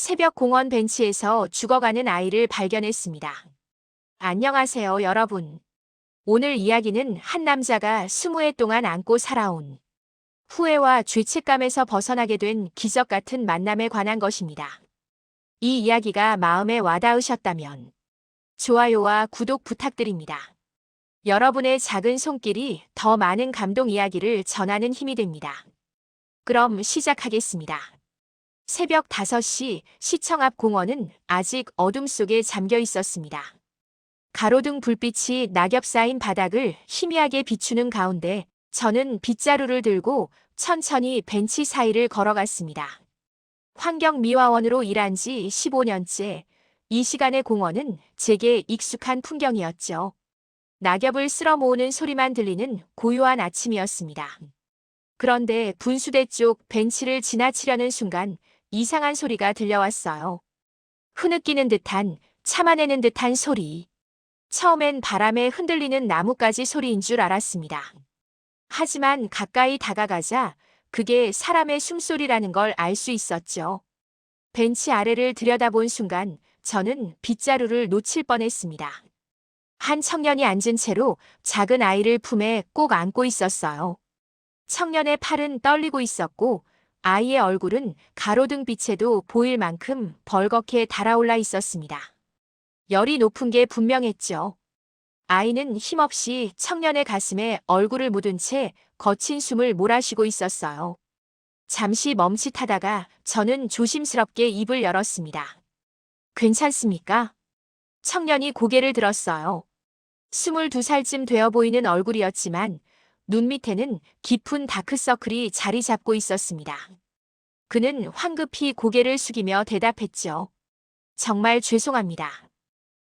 새벽 공원 벤치에서 죽어가는 아이를 발견했습니다. 안녕하세요, 여러분. 오늘 이야기는 한 남자가 20해 동안 안고 살아온 후회와 죄책감에서 벗어나게 된 기적 같은 만남에 관한 것입니다. 이 이야기가 마음에 와닿으셨다면 좋아요와 구독 부탁드립니다. 여러분의 작은 손길이 더 많은 감동 이야기를 전하는 힘이 됩니다. 그럼 시작하겠습니다. 새벽 5시 시청 앞 공원은 아직 어둠 속에 잠겨 있었습니다. 가로등 불빛이 낙엽 쌓인 바닥을 희미하게 비추는 가운데 저는 빗자루를 들고 천천히 벤치 사이를 걸어갔습니다. 환경미화원으로 일한 지 15년째, 이 시간의 공원은 제게 익숙한 풍경이었죠. 낙엽을 쓸어 모으는 소리만 들리는 고요한 아침이었습니다. 그런데 분수대 쪽 벤치를 지나치려는 순간 이상한 소리가 들려왔어요. 흐느끼는 듯한, 참아내는 듯한 소리. 처음엔 바람에 흔들리는 나뭇가지 소리인 줄 알았습니다. 하지만 가까이 다가가자 그게 사람의 숨소리라는 걸 알 수 있었죠. 벤치 아래를 들여다본 순간 저는 빗자루를 놓칠 뻔했습니다. 한 청년이 앉은 채로 작은 아이를 품에 꼭 안고 있었어요. 청년의 팔은 떨리고 있었고 아이의 얼굴은 가로등 빛에도 보일 만큼 벌겋게 달아올라 있었습니다. 열이 높은 게 분명했죠. 아이는 힘없이 청년의 가슴에 얼굴을 묻은 채 거친 숨을 몰아쉬고 있었어요. 잠시 멈칫하다가 저는 조심스럽게 입을 열었습니다. 괜찮습니까? 청년이 고개를 들었어요. 22살쯤 되어 보이는 얼굴이었지만 눈 밑에는 깊은 다크서클이 자리 잡고 있었습니다. 그는 황급히 고개를 숙이며 대답했죠. 정말 죄송합니다.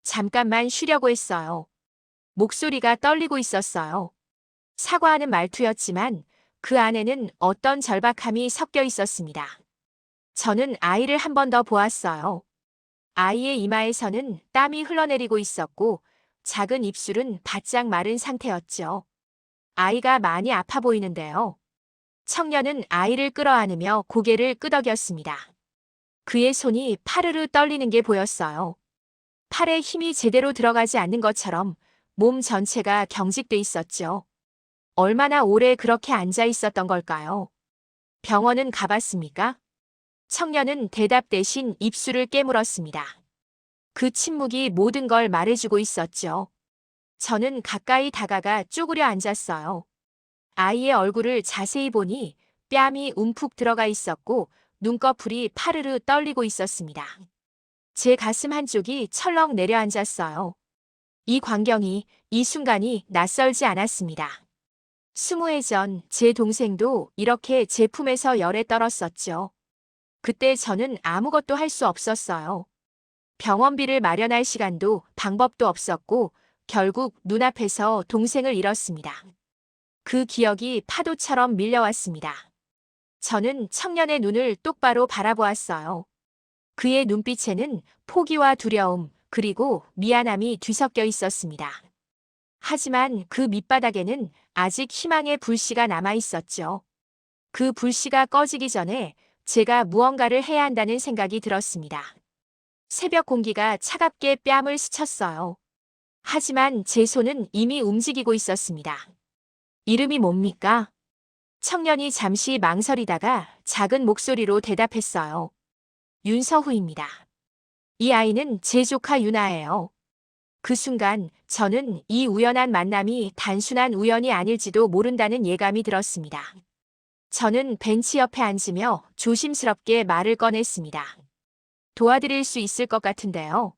잠깐만 쉬려고 했어요. 목소리가 떨리고 있었어요. 사과하는 말투였지만 그 안에는 어떤 절박함이 섞여 있었습니다. 저는 아이를 한 번 더 보았어요. 아이의 이마에서는 땀이 흘러내리고 있었고 작은 입술은 바짝 마른 상태였죠. 아이가 많이 아파 보이는데요. 청년은 아이를 끌어안으며 고개를 끄덕였습니다. 그의 손이 파르르 떨리는 게 보였어요. 팔에 힘이 제대로 들어가지 않는 것처럼 몸 전체가 경직돼 있었죠. 얼마나 오래 그렇게 앉아 있었던 걸까요? 병원은 가봤습니까? 청년은 대답 대신 입술을 깨물었습니다. 그 침묵이 모든 걸 말해주고 있었죠. 저는 가까이 다가가 쪼그려 앉았어요. 아이의 얼굴을 자세히 보니 뺨이 움푹 들어가 있었고 눈꺼풀이 파르르 떨리고 있었습니다. 제 가슴 한쪽이 철렁 내려앉았어요. 이 광경이, 이 순간이 낯설지 않았습니다. 20해 전 제 동생도 이렇게 제 품에서 열에 떨었었죠. 그때 저는 아무것도 할 수 없었어요. 병원비를 마련할 시간도 방법도 없었고 결국 눈앞에서 동생을 잃었습니다. 그 기억이 파도처럼 밀려왔습니다. 저는 청년의 눈을 똑바로 바라보았어요. 그의 눈빛에는 포기와 두려움, 그리고 미안함이 뒤섞여 있었습니다. 하지만 그 밑바닥에는 아직 희망의 불씨가 남아 있었죠. 그 불씨가 꺼지기 전에 제가 무언가를 해야 한다는 생각이 들었습니다. 새벽 공기가 차갑게 뺨을 스쳤어요. 하지만 제 손은 이미 움직이고 있었습니다. 이름이 뭡니까? 청년이 잠시 망설이다가 작은 목소리로 대답했어요. 윤서후입니다. 이 아이는 제 조카 유나예요. 그 순간 저는 이 우연한 만남이 단순한 우연이 아닐지도 모른다는 예감이 들었습니다. 저는 벤치 옆에 앉으며 조심스럽게 말을 꺼냈습니다. 도와드릴 수 있을 것 같은데요.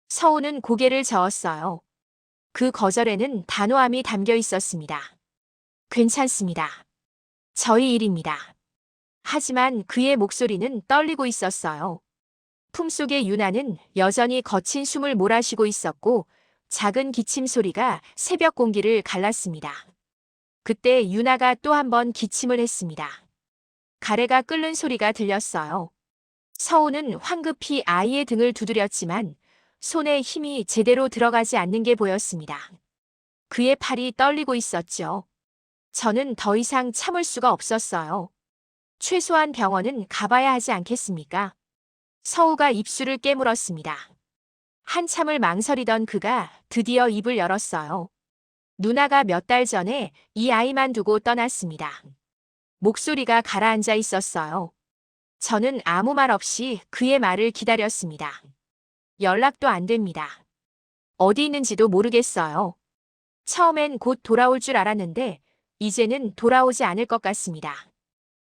서우는 고개를 저었어요. 그 거절에는 단호함이 담겨 있었습니다. 괜찮습니다. 저희 일입니다. 하지만 그의 목소리는 떨리고 있었어요. 품속의 유나는 여전히 거친 숨을 몰아쉬고 있었고 작은 기침 소리가 새벽 공기를 갈랐습니다. 그때 유나가 또 한 번 기침을 했습니다. 가래가 끓는 소리가 들렸어요. 서우는 황급히 아이의 등을 두드렸지만 손에 힘이 제대로 들어가지 않는 게 보였습니다. 그의 팔이 떨리고 있었죠. 저는 더 이상 참을 수가 없었어요. 최소한 병원은 가봐야 하지 않겠습니까? 서우가 입술을 깨물었습니다. 한참을 망설이던 그가 드디어 입을 열었어요. 누나가 몇 달 전에 이 아이만 두고 떠났습니다. 목소리가 가라앉아 있었어요. 저는 아무 말 없이 그의 말을 기다렸습니다. 연락도 안 됩니다. 어디 있는지도 모르겠어요. 처음엔 곧 돌아올 줄 알았는데 이제는 돌아오지 않을 것 같습니다.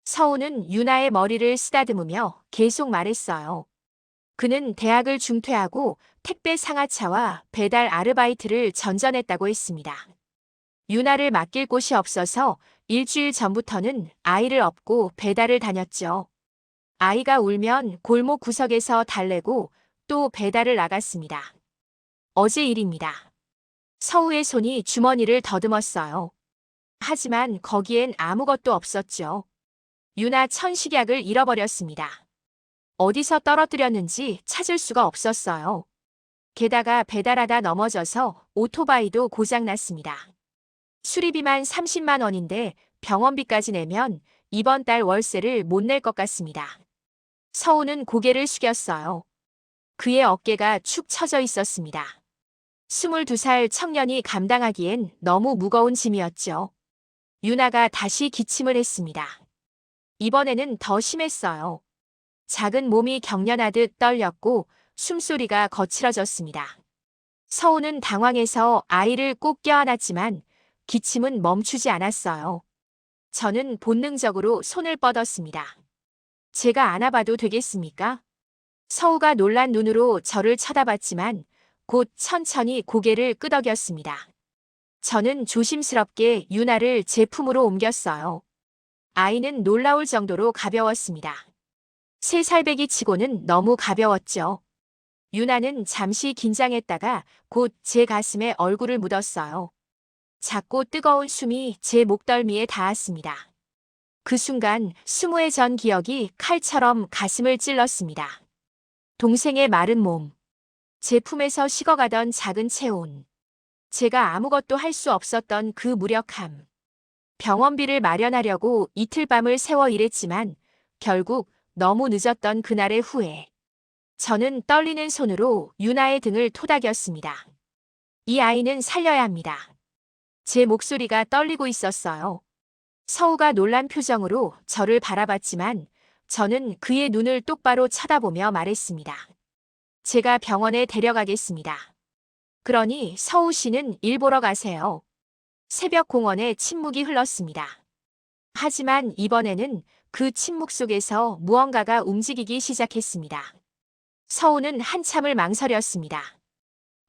서우는 유나의 머리를 쓰다듬으며 계속 말했어요. 그는 대학을 중퇴하고 택배 상하차와 배달 아르바이트를 전전했다고 했습니다. 유나를 맡길 곳이 없어서 일주일 전부터는 아이를 업고 배달을 다녔죠. 아이가 울면 골목 구석에서 달래고 또 배달을 나갔습니다. 어제 일입니다. 서우의 손이 주머니를 더듬었어요. 하지만 거기엔 아무것도 없었죠. 유나 천식약을 잃어버렸습니다. 어디서 떨어뜨렸는지 찾을 수가 없었어요. 게다가 배달하다 넘어져서 오토바이도 고장났습니다. 수리비만 30만 원인데 병원비까지 내면 이번 달 월세를 못 낼 것 같습니다. 서우는 고개를 숙였어요. 그의 어깨가 축 처져 있었습니다. 22살 청년이 감당하기엔 너무 무거운 짐이었죠. 유나가 다시 기침을 했습니다. 이번에는 더 심했어요. 작은 몸이 경련하듯 떨렸고 숨소리가 거칠어졌습니다. 서우는 당황해서 아이를 꼭 껴안았지만 기침은 멈추지 않았어요. 저는 본능적으로 손을 뻗었습니다. 제가 안아봐도 되겠습니까? 서우가 놀란 눈으로 저를 쳐다봤지만 곧 천천히 고개를 끄덕였습니다. 저는 조심스럽게 유나를 제 품으로 옮겼어요. 아이는 놀라울 정도로 가벼웠습니다. 3살배기 치고는 너무 가벼웠죠. 유나는 잠시 긴장했다가 곧 제 가슴에 얼굴을 묻었어요. 작고 뜨거운 숨이 제 목덜미에 닿았습니다. 그 순간 20회 전 기억이 칼처럼 가슴을 찔렀습니다. 동생의 마른 몸, 제 품에서 식어가던 작은 체온, 제가 아무것도 할 수 없었던 그 무력함. 병원비를 마련하려고 이틀 밤을 새워 일했지만 결국 너무 늦었던 그날의 후회. 저는 떨리는 손으로 유나의 등을 토닥였습니다. 이 아이는 살려야 합니다. 제 목소리가 떨리고 있었어요. 서우가 놀란 표정으로 저를 바라봤지만 저는 그의 눈을 똑바로 쳐다보며 말했습니다. 제가 병원에 데려가겠습니다. 그러니 서우 씨는 일 보러 가세요. 새벽 공원에 침묵이 흘렀습니다. 하지만 이번에는 그 침묵 속에서 무언가가 움직이기 시작했습니다. 서우는 한참을 망설였습니다.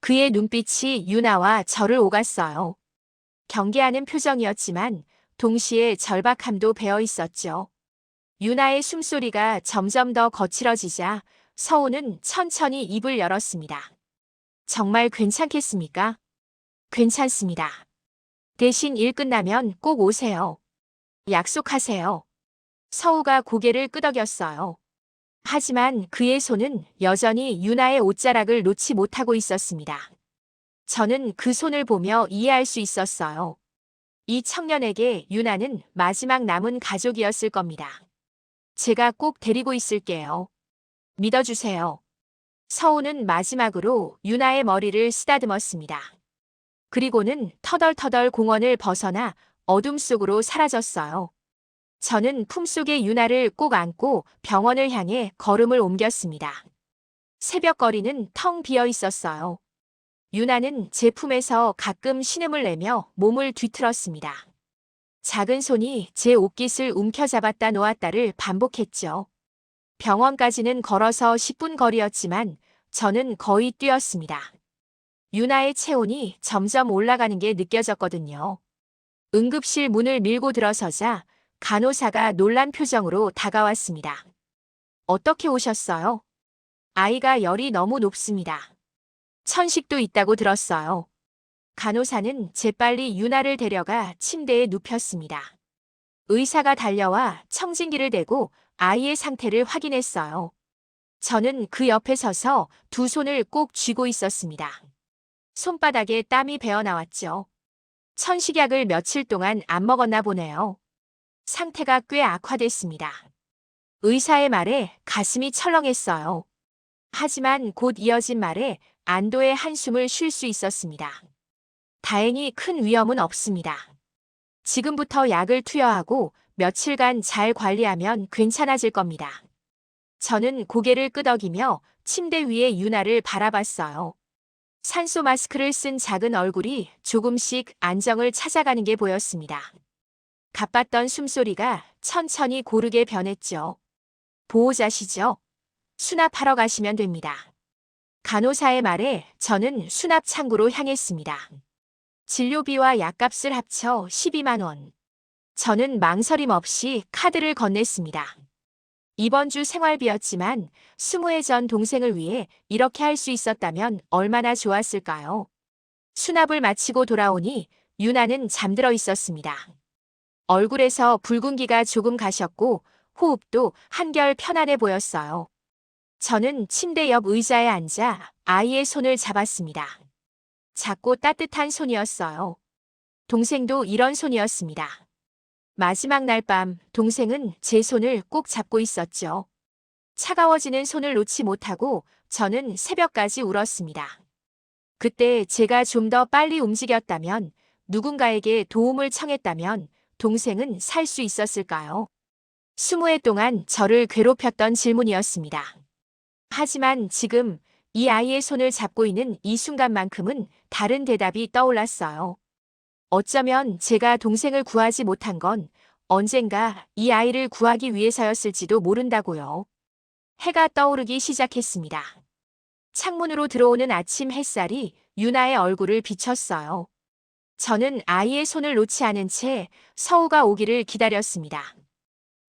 그의 눈빛이 유나와 저를 오갔어요. 경계하는 표정이었지만 동시에 절박함도 배어 있었죠. 유나의 숨소리가 점점 더 거칠어지자 서우는 천천히 입을 열었습니다. 정말 괜찮겠습니까? 괜찮습니다. 대신 일 끝나면 꼭 오세요. 약속하세요. 서우가 고개를 끄덕였어요. 하지만 그의 손은 여전히 유나의 옷자락을 놓지 못하고 있었습니다. 저는 그 손을 보며 이해할 수 있었어요. 이 청년에게 유나는 마지막 남은 가족이었을 겁니다. 제가 꼭 데리고 있을게요. 믿어주세요. 서우는 마지막으로 유나의 머리를 쓰다듬었습니다. 그리고는 터덜터덜 공원을 벗어나 어둠 속으로 사라졌어요. 저는 품속의 유나를 꼭 안고 병원을 향해 걸음을 옮겼습니다. 새벽 거리는 텅 비어 있었어요. 유나는 제 품에서 가끔 신음을 내며 몸을 뒤틀었습니다. 작은 손이 제 옷깃을 움켜잡았다 놓았다를 반복했죠. 병원까지는 걸어서 10분 거리였지만 저는 거의 뛰었습니다. 유나의 체온이 점점 올라가는 게 느껴졌거든요. 응급실 문을 밀고 들어서자 간호사가 놀란 표정으로 다가왔습니다. 어떻게 오셨어요? 아이가 열이 너무 높습니다. 천식도 있다고 들었어요. 간호사는 재빨리 유나를 데려가 침대에 눕혔습니다. 의사가 달려와 청진기를 대고 아이의 상태를 확인했어요. 저는 그 옆에 서서 두 손을 꼭 쥐고 있었습니다. 손바닥에 땀이 배어 나왔죠. 천식약을 며칠 동안 안 먹었나 보네요. 상태가 꽤 악화됐습니다. 의사의 말에 가슴이 철렁했어요. 하지만 곧 이어진 말에 안도의 한숨을 쉴 수 있었습니다. 다행히 큰 위험은 없습니다. 지금부터 약을 투여하고 며칠간 잘 관리하면 괜찮아질 겁니다. 저는 고개를 끄덕이며 침대 위에 유나를 바라봤어요. 산소 마스크를 쓴 작은 얼굴이 조금씩 안정을 찾아가는 게 보였습니다. 가빴던 숨소리가 천천히 고르게 변했죠. 보호자시죠? 수납하러 가시면 됩니다. 간호사의 말에 저는 수납 창구로 향했습니다. 진료비와 약값을 합쳐 12만 원. 저는 망설임 없이 카드를 건넸습니다. 이번 주 생활비였지만 스무회 전 동생을 위해 이렇게 할 수 있었다면 얼마나 좋았을까요? 수납을 마치고 돌아오니 유나는 잠들어 있었습니다. 얼굴에서 붉은기가 조금 가셨고 호흡도 한결 편안해 보였어요. 저는 침대 옆 의자에 앉아 아이의 손을 잡았습니다. 작고 따뜻한 손이었어요. 동생도 이런 손이었습니다. 마지막 날 밤 동생은 제 손을 꼭 잡고 있었죠. 차가워지는 손을 놓지 못하고 저는 새벽까지 울었습니다. 그때 제가 좀 더 빨리 움직였다면, 누군가에게 도움을 청했다면 동생은 살 수 있었을까요? 20회 동안 저를 괴롭혔던 질문이었습니다. 하지만 지금 이 아이의 손을 잡고 있는 이 순간만큼은 다른 대답이 떠올랐어요. 어쩌면 제가 동생을 구하지 못한 건 언젠가 이 아이를 구하기 위해서였을지도 모른다고요. 해가 떠오르기 시작했습니다. 창문으로 들어오는 아침 햇살이 유나의 얼굴을 비쳤어요. 저는 아이의 손을 놓지 않은 채 서우가 오기를 기다렸습니다.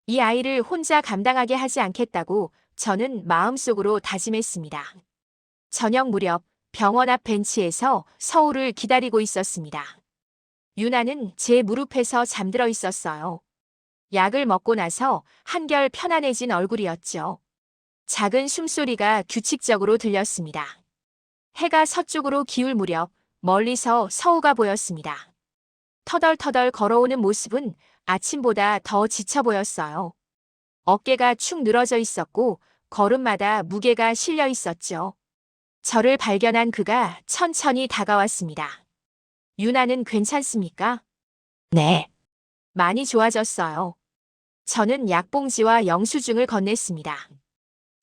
이 아이를 혼자 감당하게 하지 않겠다고 저는 마음속으로 다짐했습니다. 저녁 무렵 병원 앞 벤치에서 서우를 기다리고 있었습니다. 유나는 제 무릎에서 잠들어 있었어요. 약을 먹고 나서 한결 편안해진 얼굴이었죠. 작은 숨소리가 규칙적으로 들렸습니다. 해가 서쪽으로 기울 무렵 멀리서 서우가 보였습니다. 터덜터덜 걸어오는 모습은 아침보다 더 지쳐 보였어요. 어깨가 축 늘어져 있었고 걸음마다 무게가 실려 있었죠. 저를 발견한 그가 천천히 다가왔습니다. 유나는 괜찮습니까? 네. 많이 좋아졌어요. 저는 약봉지와 영수증을 건넸습니다.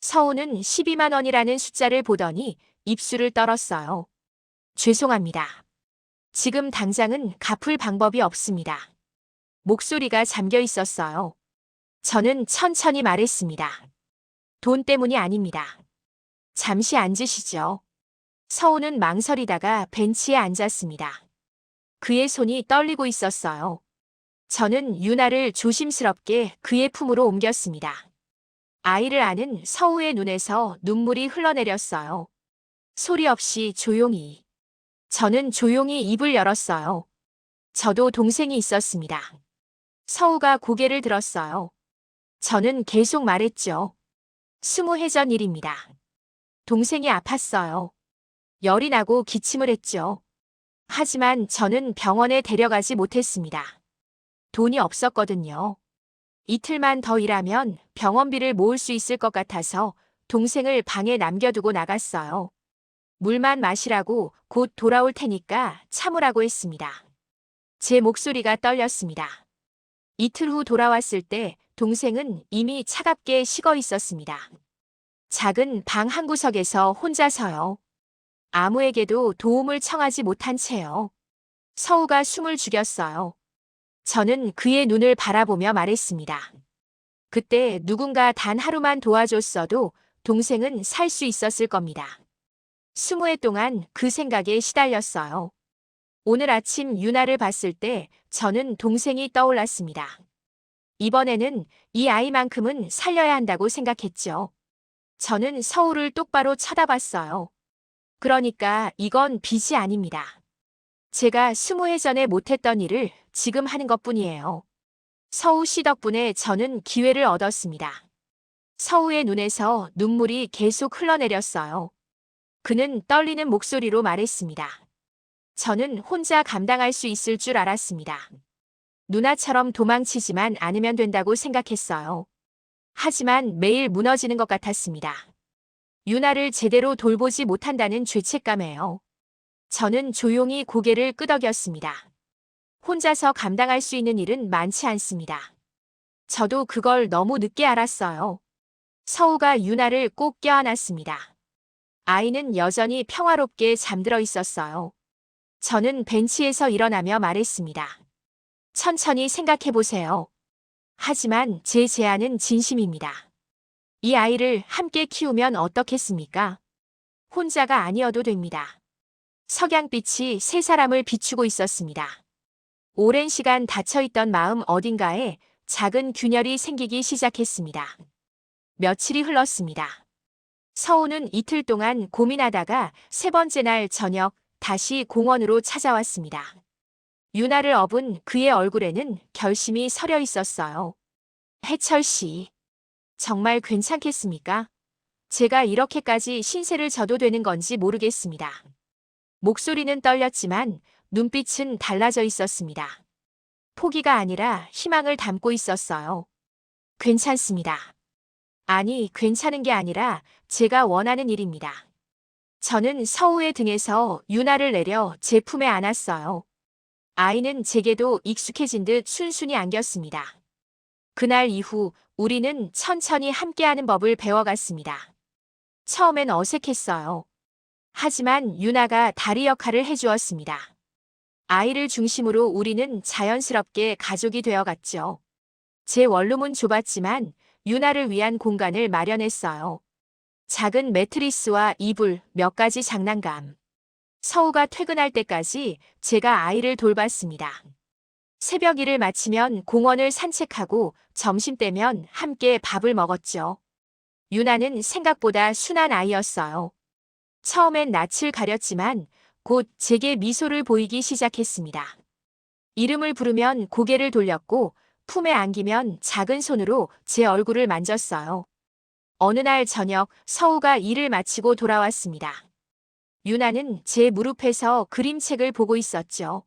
서우는 12만 원이라는 숫자를 보더니 입술을 떨었어요. 죄송합니다. 지금 당장은 갚을 방법이 없습니다. 목소리가 잠겨 있었어요. 저는 천천히 말했습니다. 돈 때문이 아닙니다. 잠시 앉으시죠. 서우는 망설이다가 벤치에 앉았습니다. 그의 손이 떨리고 있었어요. 저는 유나를 조심스럽게 그의 품으로 옮겼습니다. 아이를 안은 서우의 눈에서 눈물이 흘러내렸어요. 소리 없이 조용히. 저는 조용히 입을 열었어요. 저도 동생이 있었습니다. 서우가 고개를 들었어요. 저는 계속 말했죠. 20회 전 일입니다. 동생이 아팠어요. 열이 나고 기침을 했죠. 하지만 저는 병원에 데려가지 못했습니다. 돈이 없었거든요. 이틀만 더 일하면 병원비를 모을 수 있을 것 같아서 동생을 방에 남겨두고 나갔어요. 물만 마시라고 곧 돌아올 테니까 참으라고 했습니다. 제 목소리가 떨렸습니다. 이틀 후 돌아왔을 때 동생은 이미 차갑게 식어 있었습니다. 작은 방 한 구석에서 혼자서요. 아무에게도 도움을 청하지 못한 채요. 서우가 숨을 죽였어요. 저는 그의 눈을 바라보며 말했습니다. 그때 누군가 단 하루만 도와줬어도 동생은 살 수 있었을 겁니다. 20회 동안 그 생각에 시달렸어요. 오늘 아침 유나를 봤을 때 저는 동생이 떠올랐습니다. 이번에는 이 아이만큼은 살려야 한다고 생각했죠. 저는 서우를 똑바로 쳐다봤어요. 그러니까 이건 빚이 아닙니다. 제가 20회 전에 못했던 일을 지금 하는 것뿐이에요. 서우 씨 덕분에 저는 기회를 얻었습니다. 서우의 눈에서 눈물이 계속 흘러내렸어요. 그는 떨리는 목소리로 말했습니다. 저는 혼자 감당할 수 있을 줄 알았습니다. 누나처럼 도망치지만 않으면 된다고 생각했어요. 하지만 매일 무너지는 것 같았습니다. 유나를 제대로 돌보지 못한다는 죄책감에요. 저는 조용히 고개를 끄덕였습니다. 혼자서 감당할 수 있는 일은 많지 않습니다. 저도 그걸 너무 늦게 알았어요. 서우가 유나를 꼭 껴안았습니다. 아이는 여전히 평화롭게 잠들어 있었어요. 저는 벤치에서 일어나며 말했습니다. 천천히 생각해 보세요. 하지만 제 제안은 진심입니다. 이 아이를 함께 키우면 어떻겠습니까? 혼자가 아니어도 됩니다. 석양빛이 세 사람을 비추고 있었습니다. 오랜 시간 닫혀있던 마음 어딘가에 작은 균열이 생기기 시작했습니다. 며칠이 흘렀습니다. 서우는 이틀 동안 고민하다가 세 번째 날 저녁 다시 공원으로 찾아왔습니다. 유나를 업은 그의 얼굴에는 결심이 서려 있었어요. 해철 씨, 정말 괜찮겠습니까? 제가 이렇게까지 신세를 져도 되는 건지 모르겠습니다. 목소리는 떨렸지만 눈빛은 달라져 있었습니다. 포기가 아니라 희망을 담고 있었어요. 괜찮습니다. 아니, 괜찮은 게 아니라 제가 원하는 일입니다. 저는 서우의 등에서 유나를 내려 제 품에 안았어요. 아이는 제게도 익숙해진 듯 순순히 안겼습니다. 그날 이후 우리는 천천히 함께하는 법을 배워갔습니다. 처음엔 어색했어요. 하지만 유나가 다리 역할을 해주었습니다. 아이를 중심으로 우리는 자연스럽게 가족이 되어갔죠. 제 원룸은 좁았지만 유나를 위한 공간을 마련했어요. 작은 매트리스와 이불, 몇 가지 장난감. 서우가 퇴근할 때까지 제가 아이를 돌봤습니다. 새벽 일을 마치면 공원을 산책하고 점심때면 함께 밥을 먹었죠. 유나는 생각보다 순한 아이였어요. 처음엔 낯을 가렸지만 곧 제게 미소를 보이기 시작했습니다. 이름을 부르면 고개를 돌렸고 품에 안기면 작은 손으로 제 얼굴을 만졌어요. 어느 날 저녁 서우가 일을 마치고 돌아왔습니다. 유나는 제 무릎에서 그림책을 보고 있었죠.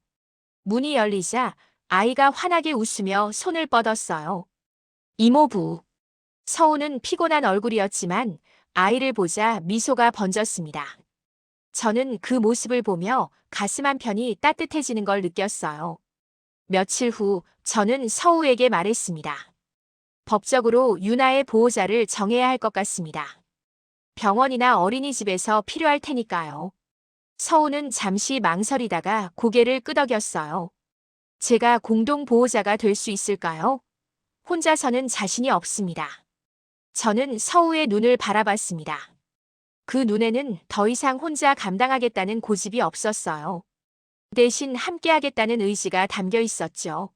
문이 열리자 아이가 환하게 웃으며 손을 뻗었어요. 이모부. 서우는 피곤한 얼굴이었지만 아이를 보자 미소가 번졌습니다. 저는 그 모습을 보며 가슴 한편이 따뜻해지는 걸 느꼈어요. 며칠 후 저는 서우에게 말했습니다. 법적으로 유나의 보호자를 정해야 할 것 같습니다. 병원이나 어린이집에서 필요할 테니까요. 서우는 잠시 망설이다가 고개를 끄덕였어요. 제가 공동 보호자가 될 수 있을까요? 혼자서는 자신이 없습니다. 저는 서우의 눈을 바라봤습니다. 그 눈에는 더 이상 혼자 감당하겠다는 고집이 없었어요. 대신 함께하겠다는 의지가 담겨 있었죠.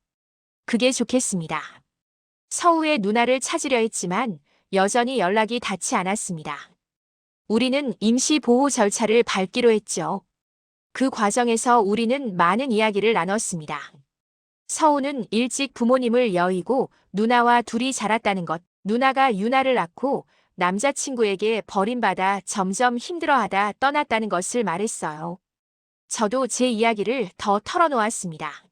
그게 좋겠습니다. 서우의 누나를 찾으려 했지만 여전히 연락이 닿지 않았습니다. 우리는 임시 보호 절차를 밟기로 했죠. 그 과정에서 우리는 많은 이야기를 나눴습니다. 서우는 일찍 부모님을 여의고 누나와 둘이 자랐다는 것, 누나가 유나를 낳고 남자친구에게 버림받아 점점 힘들어하다 떠났다는 것을 말했어요. 저도 제 이야기를 더 털어놓았습니다.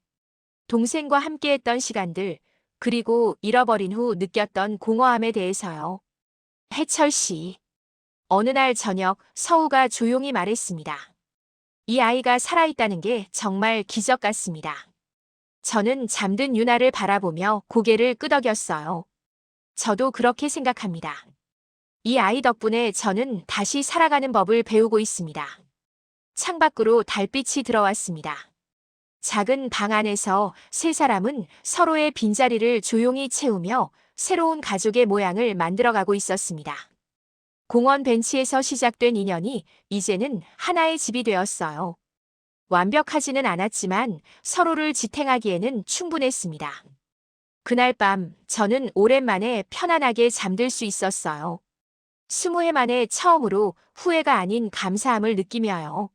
동생과 함께했던 시간들, 그리고 잃어버린 후 느꼈던 공허함에 대해서요. 해철 씨. 어느 날 저녁 서우가 조용히 말했습니다. 이 아이가 살아있다는 게 정말 기적 같습니다. 저는 잠든 유나를 바라보며 고개를 끄덕였어요. 저도 그렇게 생각합니다. 이 아이 덕분에 저는 다시 살아가는 법을 배우고 있습니다. 창밖으로 달빛이 들어왔습니다. 작은 방 안에서 세 사람은 서로의 빈자리를 조용히 채우며 새로운 가족의 모양을 만들어가고 있었습니다. 공원 벤치에서 시작된 인연이 이제는 하나의 집이 되었어요. 완벽하지는 않았지만 서로를 지탱하기에는 충분했습니다. 그날 밤 저는 오랜만에 편안하게 잠들 수 있었어요. 20해 만에 처음으로 후회가 아닌 감사함을 느끼며요.